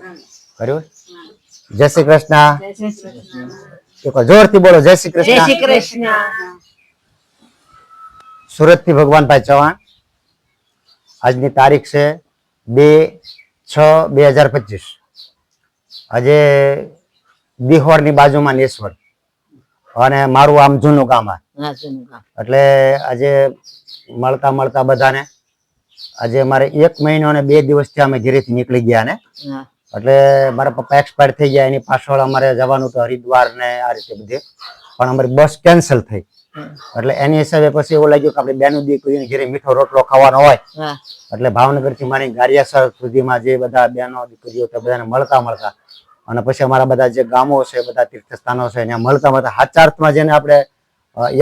કર્યું? જય શ્રી કૃષ્ણ. એક જોરથી બોલો જય શ્રી કૃષ્ણ. જય શ્રી કૃષ્ણ. સુરત થી ભગવાનભાઈ ચૌહાણ. આજની તારીખ છે 2/6/2025. આજે દિહોર ની બાજુમાં નેસવડ અને મારું આમ જૂનું ગામ એટલે આજે મળતા બધાને આજે મારે 1 મહિનો અને 2 દિવસથી અમે ઘરેથી નીકળી ગયા ને એટલે મારા પપ્પા એક્સપાયર થઈ ગયા. એની પાછળ અમારે જવાનું હતું હરિદ્વાર ને આ રીતે બધે, પણ અમારી બસ કેન્સલ થઈ. એટલે એની હિસાબે પછી એવું લાગ્યું કે આપણે બેનું દીકરીને ઘરે મીઠો રોટલો ખાવાનો હોય એટલે ભાવનગર થી મારી ગારિયાસર સુધીમાં જે બધા બેનો દીકરીઓ તે બધાને મળતા અને પછી અમારા બધા જે ગામો છે, બધા તીર્થસ્થાનો છે, ત્યાં મળતા સાચા અર્થમાં જેને આપણે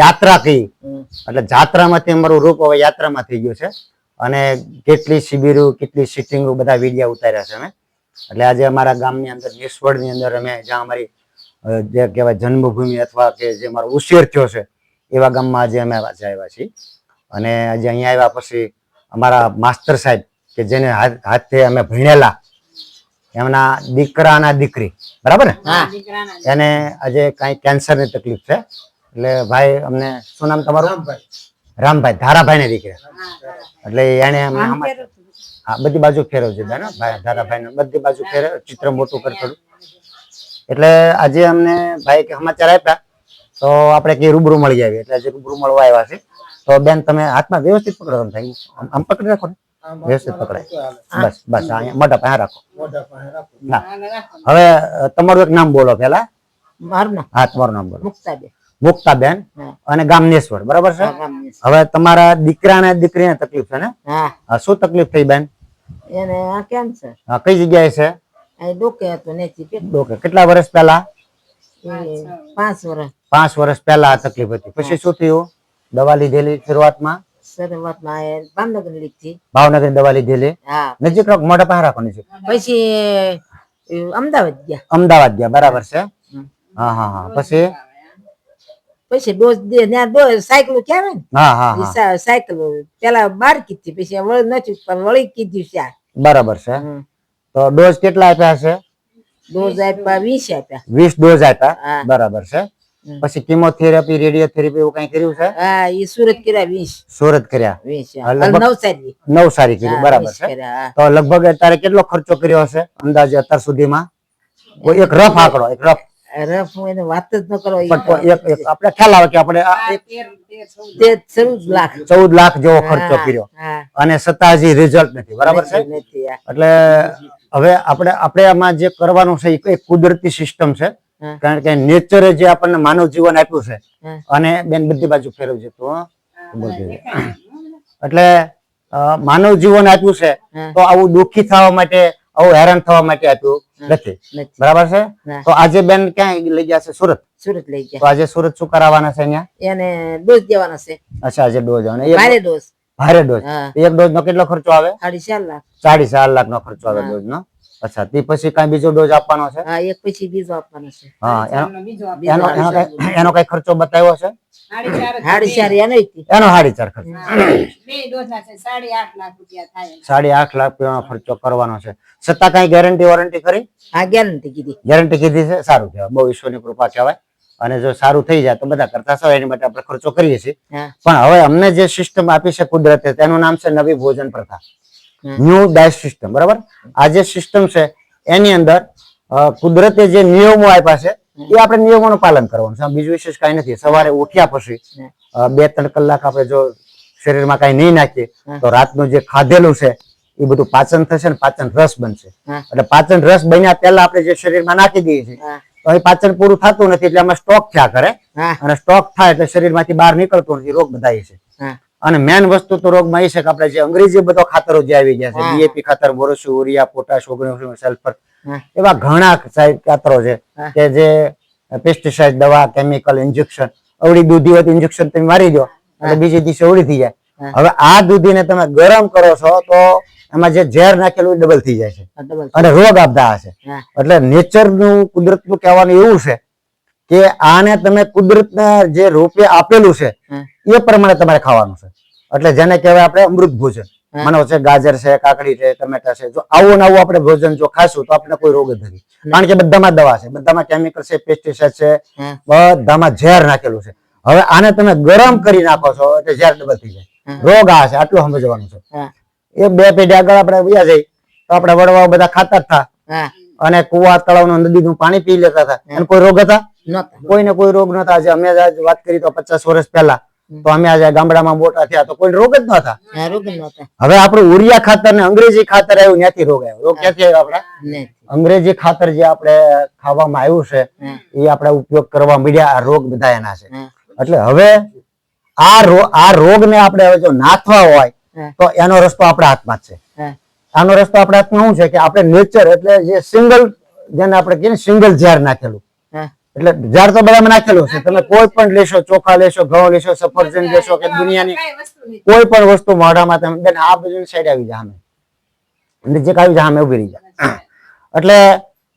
યાત્રા કહી એટલે જાત્રામાંથી અમારું રૂપ હવે યાત્રામાં થઈ ગયું છે. અને કેટલી શિબિરો, કેટલી સિટિંગો, બધા વિડીયો ઉતાર્યા છે અમે. એટલે આજે અમારા ગામની અંદર નેસવડની અંદર અમે જ્યાં અમારી જે કહેવાય જન્મભૂમિ અથવા કે જે મારો ઉછેર થયો છે એવા ગામમાં આજે અમે આવ્યા છીએ. અને આજે અહીંયા આવ્યા પછી અમારા માસ્ટર સાહેબ કે જેને હાથે અમે ભણેલા એમના દીકરાના દીકરી બરાબર ને એને આજે કઈ કેન્સરની તકલીફ છે. એટલે ભાઈ અમને શું નામ તમારું? રામભાઈ, ધારાભાઈ ને દીકરા. એટલે એને બધી બાજુ ફેરવજો ને ભાઈ, ધારાભાઈ ને બધી બાજુ ફેરવ, ચિત્ર મોટું કરી થોડું. એટલે આજે અમને ભાઈ કે સમાચાર આપ્યા તો આપણે કઈ રૂબરૂ મળી આવી. એટલે આજે રૂબરૂ મળવા આવ્યા છે. તો બેન તમે હાથમાં વ્યવસ્થિત પકડો, ભાઈ આમ પકડી રાખો ને, વ્યવસ્થિત પકડાય. બસ બસ અહીંયા મોઢા પાસે રાખો. હવે તમારું એક નામ બોલો પેલા. હા, તમારું નામ બોલો. મુક્તાબેન અને ગામ નેસવડ બરાબર છે. હવે તમારા દીકરાને દીકરીને તકલીફ છે ને? શું તકલીફ થઈ બેન? એને કેન્સર. કઈ જગ્યાએ છે? ડોકે હતો નેચી પેટ. ડોકે. કેટલા વર્ષ પહેલા? 5 વર્ષ. 5 વર્ષ પહેલા આ તકલીફ હતી. પછી શું થયું? દવા લીધેલી શરૂઆતમાં? ભાવનગર લીધી. ભાવનગર દવા લીધેલી. નજીક રાખ, મોઢા પાસે રાખો નજીક. પછી અમદાવાદ ગયા. અમદાવાદ ગયા બરાબર છે. હા હા હા. પછી ડોઝ દે ત્યાં ડોઝ સાયકલ કહેવાય ને. હા હા. સાયકલ પેલા 12 કીધી, પછી વળી નથી પણ વળી કીધી છે. બરાબર છે. તો ડોઝ કેટલા આપ્યા છે? ડોઝ આપ્યા 20 આપ્યા. 20 ડોઝ આપ્યા બરાબર છે. પછી કિમોથેરાપી, રેડિયોથેરાપી એવું કઈ કર્યું છે? હા, એ સુરત કર્યા 20. સુરત કર્યા 20. નવસારી કર્યું બરાબર છે. તો લગભગ અત્યારે કેટલો ખર્ચો કર્યો હશે અંદાજે અત્યાર સુધીમાં? કોઈ એક રફ આંકડો, એક રફ એને વાત જ ન કરો. આપણે ખ્યાલ આવે કે આપણે 14 લાખ જેવો ખર્ચો કર્યો અને છતાં હજી રિઝલ્ટ નથી બરાબર છે. એટલે હવે આપણે આમાં જે કરવાનું છે એ કુદરતી સિસ્ટમ છે. કારણ કે નેચરે જે આપણને માનવ જીવન આપ્યું છે અને બેન બધી બાજુ ફેરવજો તો એટલે માનવ જીવન આપ્યું છે તો આવું દુઃખી થવા માટે, આવું હેરાન થવા માટે આપ્યું નથી બરાબર છે. તો આજે બેન ક્યાં લઈ ગયા છે? સુરત. સુરત લઈ ગયા. તો આજે સુરત શું કરાવવાના છે અહીંયા? એને ડોઝ દેવાના છે. અચ્છા, આજે ડોઝ અને ભારે ડોઝ. ભારે ડોઝ. એક ડોઝ નો કેટલો ખર્ચો આવે? 4.5 લાખ. 4.5 લાખ નો ખર્ચો આવે ડોઝ નો. અચ્છા, તે પછી કઈ બીજો ડોઝ આપવાનો છે? હા, એક પછી બીજો આપવાનો છે. હા, એનો કઈ ખર્ચો બતાવ્યો છે? 4.5 એનો 4.5 ખર્ચો. 8.5 લાખ રૂપિયાનો ખર્ચો કરવાનો છે. છતાં કઈ ગેરંટી વોરંટી ખરી? હા, ગેરંટી કીધી. ગેરંટી કીધી છે. સારું કહેવાય, બહુ ઈશ્વરની કૃપા કહેવાય. અને જો સારું થઈ જાય તો બધા કરતા સવાય, એની માટે આપણે ખર્ચો કરીએ છીએ. પણ હવે અમને જે સિસ્ટમ આપી છે કુદરતે, તેનું નામ છે નવી ભોજન પ્રથા, ન્યુ ડાયટ સિસ્ટમ બરાબર. આ જે સિસ્ટમ છે એની અંદર કુદરતે જે નિયમો આપ્યા છે એ આપણે નિયમોનું પાલન કરવાનું છે. બીજું વિશેષ કઈ નથી. સવારે ઉઠ્યા પછી 2-3 કલાક આપણે જો શરીરમાં કઈ નહીં નાખીએ તો રાતનું જે ખાધેલું છે એ બધું પાચન થશે ને પાચન રસ બનશે. એટલે પાચન રસ બન્યા પહેલા આપણે જે શરીરમાં નાખી દઈએ છીએ તો એ પાચન પૂરું થતું નથી એટલે એમાં સ્ટોક થયા કરે અને સ્ટોક થાય એટલે શરીરમાંથી બહાર નીકળતો નથી, રોગ બધાય છે. અને મેન વસ્તુ તો રોગમાં એ છે કે આપણે જે અંગ્રેજી બધો ખાતરો જે આવી ગયા છે, ડીએપી ખાતર, બોરોસી, યુરિયા, પોટાશ, ઓર્ગેનિક સલ્ફર, એવા ઘણા ખાતરો છે કે જે પેસ્ટિસાઇડ, દવા, કેમિકલ, ઇન્જેક્શન, અવળી દૂધી હોય તો ઇન્જેક્શન તમે મારી દો એટલે બીજે દિવસે અવળી થઈ જાય. હવે આ દૂધીને તમે ગરમ કરો છો તો એમાં જે ઝેર નાખેલું ડબલ થઈ જાય છે અને રોગ આપતા હશે. એટલે નેચર નું, કુદરત નું કહેવાનું એવું છે કે આને તમે કુદરતના જે રૂપે આપેલું છે એ પ્રમાણે તમારે ખાવાનું છે. એટલે જેને કહેવાય આપણે અમૃત ભોજન. માનો છે ગાજર છે, કાકડી છે, ટમેટા છે, જો આવું ને આવું આપણે ભોજન જો ખાશું તો આપણે કોઈ રોગ જ નથી. કારણ કે બધામાં દવા છે, બધામાં કેમિકલ છે, પેસ્ટિસાઇડ છે, બધામાં ઝેર નાખેલું છે. હવે આને તમે ગરમ કરી નાખો છો એટલે ઝેર ડબલ થઈ જાય. રોગ આ છે, આટલું સમજવાનું છે. એ 2 પેઢી આગળ આપણે વયા જઈ તો આપણે વડવાઓ બધા ખાતા જ હતા અને કુવા તળાવનું નદીનું પાણી પી લેતા હતા અને કોઈ રોગ હતા? કોઈને કોઈ રોગ નતા. આજે અમે વાત કરી તો 50 વર્ષ પહેલા તો અમે આજે ગામડામાં મોટા થયા તો કોઈ રોગ જ નતા. હવે આપણું ઉરિયા ખાતર ને અંગ્રેજી ખાતર આવ્યું, ત્યાંથી રોગ આવ્યો. રોગ ક્યાંથી આવ્યો? આપડા અંગ્રેજી ખાતર જે આપણે ખાવામાં આવ્યું છે એ આપણે ઉપયોગ કરવા માંડ્યા, આ રોગ બધા એના છે. એટલે હવે આ રોગ ને આપણે હવે જો નાથવા હોય તો એનો રસ્તો આપણા હાથમાં જ છે. આનો રસ્તો આપણા હાથમાં શું છે કે આપણે નેચર એટલે જે સિંગલ, જેને આપણે કહીએ સિંગલ ઝાર નાખેલું, એટલે ઝાર તો બધામાં નાખેલું છે. તમે કોઈ પણ લેશો, ચોખા લેશો, ઘઉં લેશો, સફરજન લેશો કે દુનિયાની કોઈ પણ વસ્તુ મોઢામાં તમે બેન આ બધું સાઈડ આવી જાય, અમે નજીક આવી જાય, અમે ઉભી રહી જાય. એટલે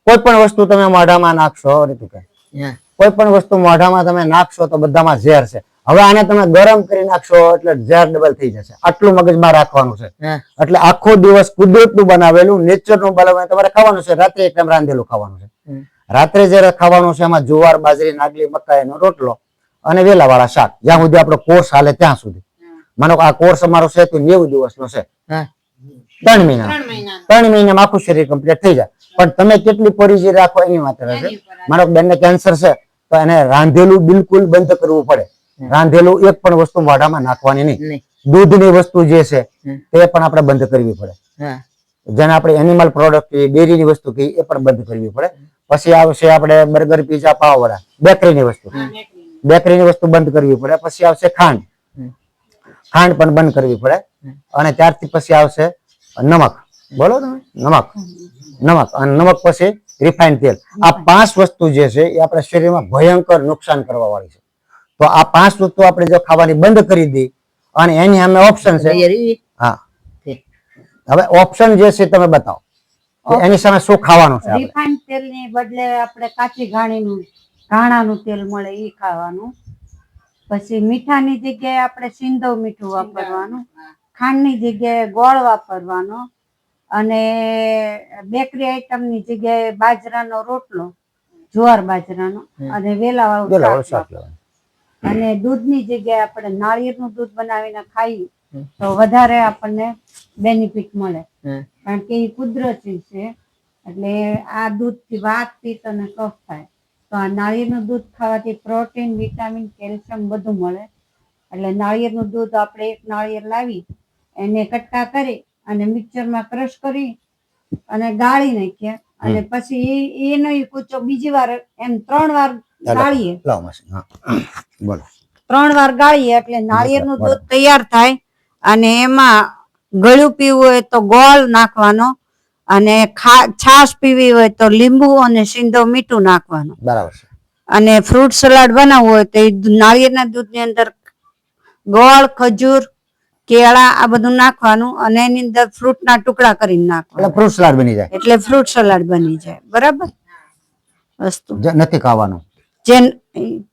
કોઈ પણ વસ્તુ તમે મોઢામાં નાખશો, કોઈ પણ વસ્તુ મોઢામાં તમે નાખશો તો બધામાં ઝેર છે. હવે આને તમે ગરમ કરી નાખશો એટલે ઝેર ડબલ થઈ જશે. આટલું મગજમાં રાખવાનું છે. એટલે આખો દિવસ કુદરતનું બનાવેલું, નેચરનું બનાવેલું તમારે ખાવાનું છે. રાત્રે એકદમ રાંધેલું ખાવાનું છે. રાત્રે જયારે ખાવાનું છે એમાં જુવાર, બાજરી, નાગલી, મકાઈનો રોટલો અને વેલાવાળા શાક, જ્યાં સુધી આપણો કોર્સ હાલે ત્યાં સુધી. માનો આ કોર્સ અમારો છે તો 90 દિવસનો છે, 3 મહિનામાં આખું શરીર કમ્પ્લીટ થઈ જાય. પણ તમે કેટલી પરીજી રાખો એની વાત છે. મારો બેનને કેન્સર છે તો એને રાંધેલું બિલકુલ બંધ કરવું પડે. રાંધેલું એક પણ વસ્તુ મોઢામાં નાખવાની નહીં. દૂધની વસ્તુ જે છે તે પણ આપણે બંધ કરવી પડે. જેને આપણે એનિમલ પ્રોડક્ટ, ડેરીની વસ્તુ કહીએ એ પણ બંધ કરવી પડે. પછી આવશે આપણે બર્ગર, પીઝા, પાવવડા, બેકરીની વસ્તુ, બેકરીની વસ્તુ બંધ કરવી પડે. પછી આવશે ખાંડ, ખાંડ પણ બંધ કરવી પડે. અને ત્યારથી પછી આવશે નમક. બોલો તમે, નમક અને નમક પછી રિફાઇન્ડ તેલ. આ 5 વસ્તુ જે છે એ આપણા શરીરમાં ભયંકર નુકસાન કરવા વાળી છે. તો આ 5 વસ્તુ આપણે જો ખાવાની બંધ કરી દઈ અને એની સામે ઓપ્શન છે. હા, હવે ઓપ્શન જે છે તમે બતાવો એની સામે શું ખાવાનું છે? રિફાઇન્ડ તેલની બદલે આપણે કાચી ઘાણાનું તેલ મળે એ ખાવાનું. પછી મીઠાની જગ્યાએ આપણે સિંધવ મીઠું વાપરવાનું, ખાંડની જગ્યાએ ગોળ વાપરવાનો અને બેકરી આઈટમની જગ્યાએ બાજરાનો રોટલો, જુવાર બાજરાનો અને વેલાવાળું શાક. અને દૂધની જગ્યાએ આપણે નાળિયેરનું દૂધ બનાવીને ખાઈએ તો વધારે આપણને બેનિફિટ મળે, કારણ કે એ કુદરતી છે. એટલે આ દૂધથી વાત, પિત્ત અને કફ થાય. તો આ નાળિયેરનું દૂધ ખાવાથી પ્રોટીન, વિટામિન, કેલ્શિયમ બધું મળે. એટલે નાળિયેરનું દૂધ આપણે એક નાળિયેર લાવી એને કટકા કરી અને મિક્સરમાં ક્રશ કરી અને ગાળી નાખીએ અને પછી એનો કૂચો બીજી વાર એમ 3 વાર ગાળીએ. 3 વાર ગાળીએ એટલે નાળિયેરનું દૂધ તૈયાર થાય. અને એમાં ગળ્યું પીવું હોય તો ગોળ નાખવાનો અને છાશ પીવી હોય તો લીંબુ અને સિંધવ મીઠું નાખવાનું. બરાબર છે. અને ફ્રૂટ સલાડ બનાવવું હોય તો નાળિયેરના દૂધની અંદર ગોળ, ખજૂર, કેળા આ બધું નાખવાનું અને એની અંદર ફ્રૂટના ટુકડા કરીને નાખવાના. એટલે ફ્રૂટ સલાડ બની જાય. એટલે ફ્રૂટ સલાડ બની જાય. બરાબર. વસ્તુ નથી ખાવાનું, જે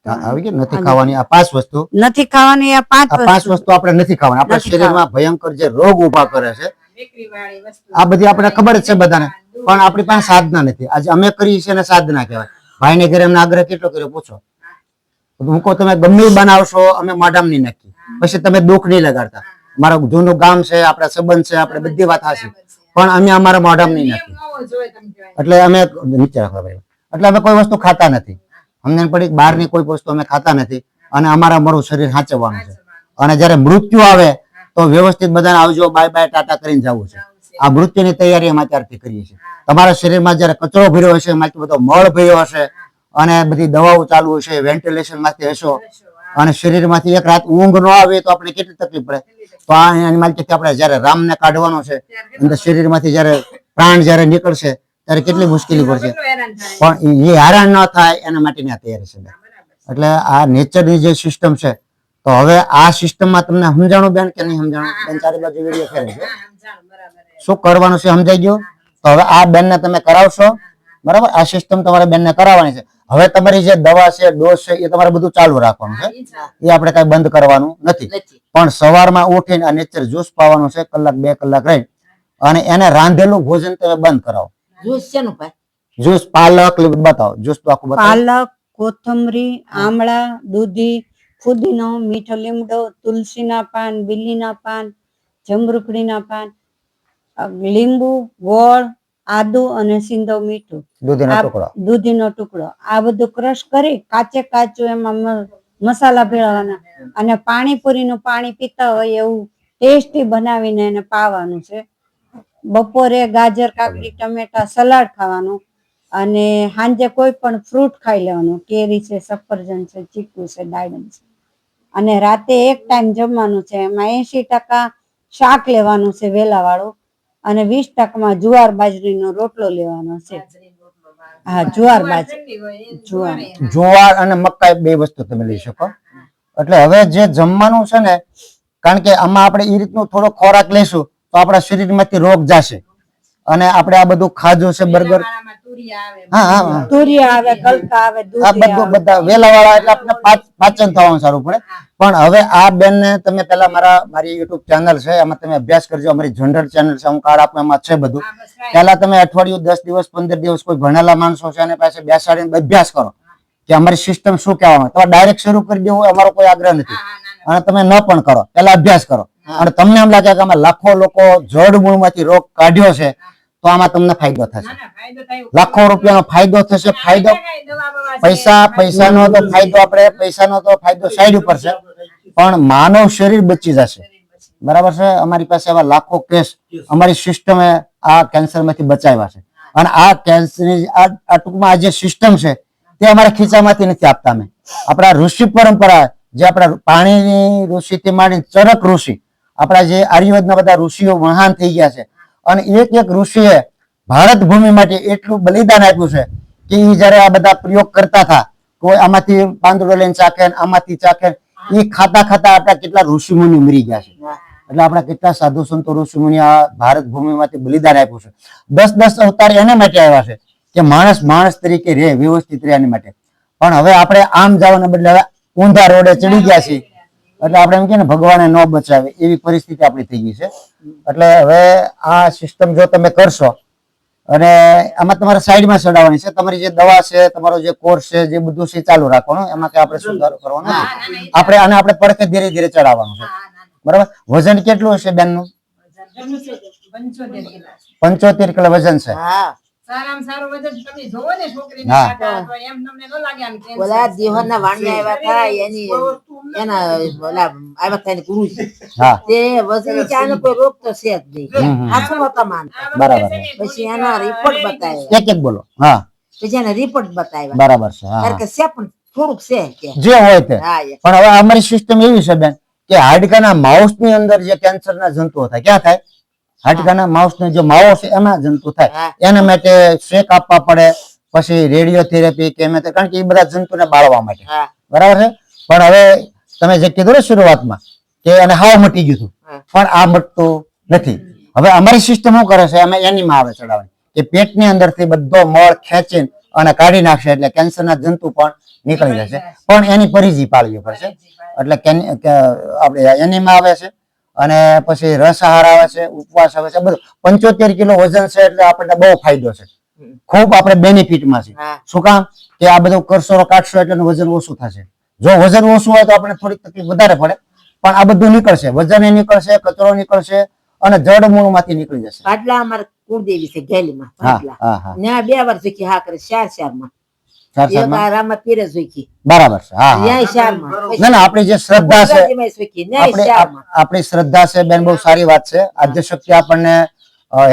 આવી ગયું નથી ખાવાની. આ 5 વસ્તુ નથી ખાવાની. આ 5 વસ્તુ આપણે નથી ખાવાની. આપણા શરીરમાં ભયંકર જે રોગ ઉભા કરે છે આ બધી આપણે ખબર જ છે બધાને, પણ આપણી પાસે સાધના નથી. આજે અમે કરીએ છીએ ને સાધના કહેવાય. ભાઈને ઘરે અમને આગ્રહ કેટલો કર્યો પૂછો. હું કહું તમે ગમે બનાવશો અમે મોઢામાં નહીં નાખીએ, પછી તમે દુઃખ નહીં લગાડતા. મારું જૂનું ગામ છે, આપણા સંબંધ છે, આપણે બધી વાત હાચી, પણ અમે અમારા મોઢામાં નહીં નાખીએ. એટલે અમે નીચે રાખવા ભાઈ, એટલે અમે કોઈ વસ્તુ ખાતા નથી. અમને પડી બહારની કોઈ વસ્તુ અમે ખાતા નથી અને અમારા મારું શરીર સાચવવાનું છે. અને જયારે મૃત્યુ આવે તો વ્યવસ્થિત બધાને આવજો, બાય બાય, ટાટા કરીને જવું છે. આ મૃત્યુની તૈયારી અમે અત્યારથી કરીએ છીએ. તમારા શરીરમાં જયારે કચરો ભર્યો હશે, એમાંથી બધો મળ ભર્યો હશે અને બધી દવાઓ ચાલુ હશે, વેન્ટિલેશન માંથી હશો અને શરીરમાંથી એક રાત ઊંઘ ન આવે તો આપણે કેટલી તકલીફ પડે. તો આ એની માટે આપણે જયારે રામને કાઢવાનો છે, અંદર શરીરમાંથી જયારે પ્રાણ જયારે નીકળશે ત્યારે કેટલી મુશ્કેલી પડશે, પણ એ હેરાન ન થાય એના માટેની આ તૈયારી છે. એટલે આ નેચરની જે સિસ્ટમ છે, તો હવે આ સિસ્ટમમાં તમને સમજાણું બેન કે નહીં સમજાણું? બેન ચારે બાજુ વિડીયો ફેરે છે, શું કરવાનું છે સમજાઈ ગયું? તો હવે આ બેનને તમે કરાવશો બરાબર. આ સિસ્ટમ તમારે બેનને કરાવવાની છે. હવે તમારી જે દવા છે, ડોઝ છે, એ તમારે બધું ચાલુ રાખવાનું છે. એ આપણે કઈ બંધ કરવાનું નથી. પણ સવારમાં ઉઠીને આ નેચર જ્યુસ પાવાનું છે, કલાક 2 કલાક રહી અને એને રાંધેલું ભોજન તમે બંધ કરાવો. જ્યુસ છે નું ભાઈ જ્યુસ પાલક બતાવો, જ્યુસ તો આખું બતાવો. પાલક, કોથમરી, આમળા, દૂધી, ફુદીનો, મીઠો લીમડો, તુલસીના પાન, બિલીના પાન, જમરૂખડીના પાન, લીંબુ, ગોળ, આદુ અને સિંધવ મીઠું, દૂધીનો ટુકડો. દૂધીનો ટુકડો, આ બધું ક્રશ કરી કાચું એમાં મસાલા ભેળવવાના અને પાણીપુરીનું પાણી પીતા હોય એવું ટેસ્ટી બનાવીને એને પાવાનું છે. બપોરે ગાજર, કાકડી, ટમેટા, સલાડ ખાવાનું અને સાંજે કોઈ પણ ફ્રૂટ ખાઈ લેવાનું. કેરી છે, સફરજન છે, ચીકુ છે, દાડમ છે. અને રાતે એક ટાઈમ જમવાનું છે. એમાં 80% શાક લેવાનું છે વેલા વાળું અને 20% જુવાર બાજરીનો રોટલો લેવાનો છે. હા, જુવાર બાજરી, જુવાર અને મકાઈ 2 વસ્તુ તમે લઈ શકો. એટલે હવે જે જમવાનું છે ને, કારણ કે આમાં આપણે એ રીતનું થોડો ખોરાક લઈશું તો આપણા શરીરમાંથી રોગ જશે. અને આપણે આ બધું ખાધું છે, બર્ગર, તુરિયા આવે, ગલકા આવે, આ બધું બધા વેલા વાળા, એટલે આપણે પાચન થવાનું સારું પડે. પણ હવે આ બેનને તમે પેલા મારી યુટ્યુબ ચેનલ છે, એમાં તમે અભ્યાસ કરજો. અમારી જનરલ ચેનલ છે, હું કાર્ડ આપું, એમાં છે બધું. પેલા તમે અઠવાડિયું 10 દિવસ 15 દિવસ કોઈ ભણેલા માણસો છે એની પાસે બેસાડીને અભ્યાસ કરો કે અમારી સિસ્ટમ શું કહેવામાં. તમારે ડાયરેક્ટ શરૂ કરી દેવું અમારો કોઈ આગ્રહ નથી, અને તમે ન પણ કરો, પેલા અભ્યાસ કરો. અને તમને એમ લાગે કે અમે લાખો લોકો જડ મૂળમાંથી રોગ કાઢ્યો છે, તો આમાં તમને ફાયદો થશે. લાખો રૂપિયાનો ફાયદો થશે. ફાયદો પૈસાનો તો ફાયદો, આપણે પૈસાનો તો ફાયદો સાઈડ ઉપર છે, પણ માનવ શરીર બચી જશે. બરાબર છે. અમારી પાસે એવા લાખો કેસ અમારી સિસ્ટમે આ કેન્સર માંથી બચાવ્યા છે. અને આ કેન્સરની આ ટૂંકમાં આ જે સિસ્ટમ છે તે અમારા ખીચામાંથી નથી આપતા. અમે આપણા ઋષિ પરંપરા, જે આપણા પાણીની ઋષિથી માંડી ચરક ઋષિ, આપણા જે આયુર્વેદના બધા ઋષિઓ મહાન થઈ ગયા છે. અને એક ઋષિએ ભારત ભૂમિ માટે એટલું બલિદાન આપ્યું છે કે એ જયારે આ બધા પ્રયોગ કરતા હતા, કોઈ આમાંથી પાંદડો લઈને ચાખે, આમાંથી ચાખે, એ ખાતા ખાતા આપણા કેટલા ઋષિ મુનિ મરી ગયા છે. એટલે આપણા કેટલા સાધુ સંતો ઋષિ મુનિ આ ભારત ભૂમિમાંથી બલિદાન આપ્યું છે. 10 અવતાર એને માટે આવ્યા છે કે માણસ તરીકે રહે, વ્યવસ્થિત રહે, એની માટે. પણ હવે આપણે આમ જવાના બદલે હવે ઊંધા રોડે ચડી ગયા છીએ. એટલે આપણે એમ કે ને, ભગવાને ન બચાવે એવી પરિસ્થિતિ આપણી થઈ ગઈ છે. એટલે હવે આ સિસ્ટમ જો તમે કરશો, અને આમાં તમારે સાઈડમાં ચડાવવાની છે. તમારી જે દવા છે, તમારો જે કોર્સ છે, જે બધું છે ચાલુ રાખવાનું. એમાં કે આપણે સુધારો કરવાનો નથી. આપણે પડખે ધીરે ધીરે ચડાવવાનું છે. બરાબર. વજન કેટલું હશે બેનનું? 75 કિલો વજન છે. ઓલા દેવરના વાણિયા આવ્યા હતા, એના ઓલા આવ્યા હતા એને ગુરુજી. તે વજન ચાનો કોઈ રોગ તો છે જ નહીં. આસુ નહોતા માનતા. બરાબર. પછી એના રિપોર્ટ બતાવ્યા. એક બોલો. હા, પછી એના રિપોર્ટ બતાવ્યા. બરાબર છે. હા, કે છે પણ થોડુંક છે કે જે હોય તે. પણ હવે અમારી સિસ્ટમ એવી છે બેન કે હાડકાના માઉસ ની અંદર જે કેન્સરના જંતુઓ થાય, ક્યાં થાય? હાડકાના માઉસ નો જે માવો છે એમાં જંતુ થાય. એના માટે શેક આપવા પડે, પછી રેડિયોથેરાપી કે એમાં, કારણ કે એ બધા જંતુને બાળવા માટે. બરાબર છે. પણ હવે તમે જે કીધું ને શરૂઆતમાં કે એને હાવ મટી ગયું હતું, પણ આ મટતું નથી. હવે અમારી સિસ્ટમ શું કરે છે, અમે એનીમાં આવે ચડાવવાની કે પેટની અંદરથી બધો મળ ખેંચીને અને કાઢી નાખશે, એટલે કેન્સરના જંતુ પણ નીકળી જશે. પણ એની પરિજી પાળવી પડશે. એટલે આપણે એનીમાં આવે છે, અને પછી રસઆહાર આવે છે, ઉપવાસ આવે છે, બધું. 75 કિલો વજન છે એટલે આપણને બહુ ફાયદો છે, ખૂબ આપણે બેનિફિટમાં છે. શું કામ કે આ બધું કરશો કાઢશો એટલે વજન ઓછું થશે. જો વજન ઓછું હોય તો આપણે થોડીક તકલીફ વધારે પડે, પણ આ બધું નીકળશે. વજન એ નીકળશે, કચરો નીકળશે, અને જડ મૂળ માંથી નીકળી જશે. પાટલા અમારે કુળદેવી છે ગેલીમાં. પાટલા ત્યાં 2 વાર જોઈ હા કરે, 4 માં બરાબર છે. હા, ના, આપણી જે શ્રદ્ધા છે, આપણી શ્રદ્ધા છે બેન, બહુ સારી વાત છે. આદ્ય શક્તિ આપણને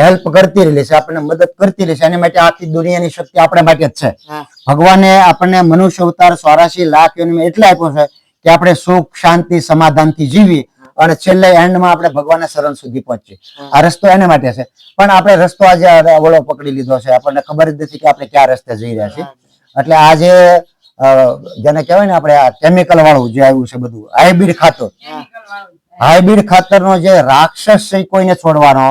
હેલ્પ કરતી રહેલી છે, આપણને મદદ કરતી રહેશે. એની માટે આખી દુનિયાની શક્તિ આપણા માટે જ છે. ભગવાને આપણને મનુષ્ય અવતાર 84 લાખ એટલે આપ્યો છે કે આપણે સુખ, શાંતિ, સમાધાનથી જીવીએ અને છેલ્લે એન્ડમાં આપણે ભગવાનના શરણ સુધી પહોંચીએ. આ રસ્તો એને માટે છે. પણ આપણે રસ્તો આજે ઓળો પકડી લીધો છે, આપણને ખબર જ નથી કે આપણે ક્યાં રસ્તે જઈ રહ્યા છીએ. એટલે આ જે જેને કહેવાય ને, આપણે આ કેમિકલ વાળું જે આવ્યું છે બધું, હાઇબ્રિડ ખાતરનો જે રાક્ષસ છે કોઈને છોડવાનો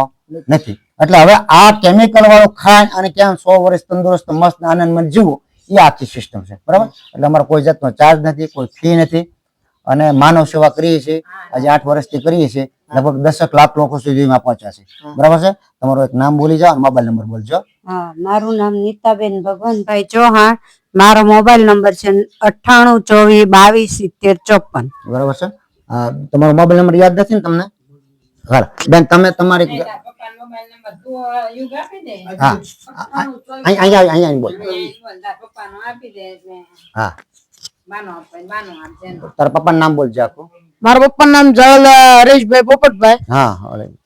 નથી. એટલે હવે આ કેમિકલ વાળું ખાય અને ક્યાં 100 વર્ષ તંદુરસ્ત મસ્ત આનંદમય જીવવું એ આખી સિસ્ટમ છે બરાબર. એટલે અમારો કોઈ જાતનો ચાર્જ નથી, કોઈ ફી નથી અને માનવ સેવા કરીએ છીએ. આજે 8 વર્ષથી કરીએ છીએ. લગભગ 10 લાખ લોકો સુધીમાં પહોંચ્યા છે બરાબર છે. તમારું એક નામ બોલી જાઓ, મોબાઈલ નંબર બોલજો. હા, મારું નામ નીતાબેન ભગવાનભાઈ ચૌહાણ. મારો મોબાઈલ નંબર છે 9824227054. બરાબર છે. તમારો મોબાઈલ નંબર યાદ નથી ને તમને? હા બેન, તમે તમારી હા અહીંયા બોલ. હા, તારા પપ્પાનું નામ બોલજો આખું. મારા પપ્પાનું નામ જવાલ હરેશભાઈ પોપટભાઈ. હા,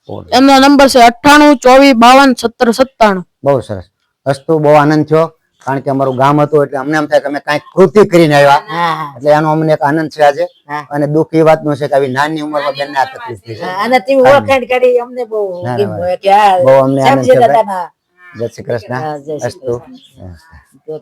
બોલ. એમનો નંબર છે 9824527097. બહુ સરસ. વસ્તુ બહુ આનંદ થયો કારણ કે અમારું ગામ હતું એટલે અમને એમ થાય કે અમે કાંઈક કૃતિ કરીને આવ્યા એટલે એનો અમને એક આનંદ છે આજે. અને દુઃખ એ વાતનું છે કે આવી નાની ઉંમરમાં બેનને આ તકલીફ થઈ છે. અને તે ઓળખાણ કરી અમને બહુ ના, ના, ગમ્યું કે આ બહુ અમને આનંદ છે સમજી ભાઈ. દાદાના જય શ્રી કૃષ્ણ. જય શ્રી અસ્તુ. કૃષ્ણ.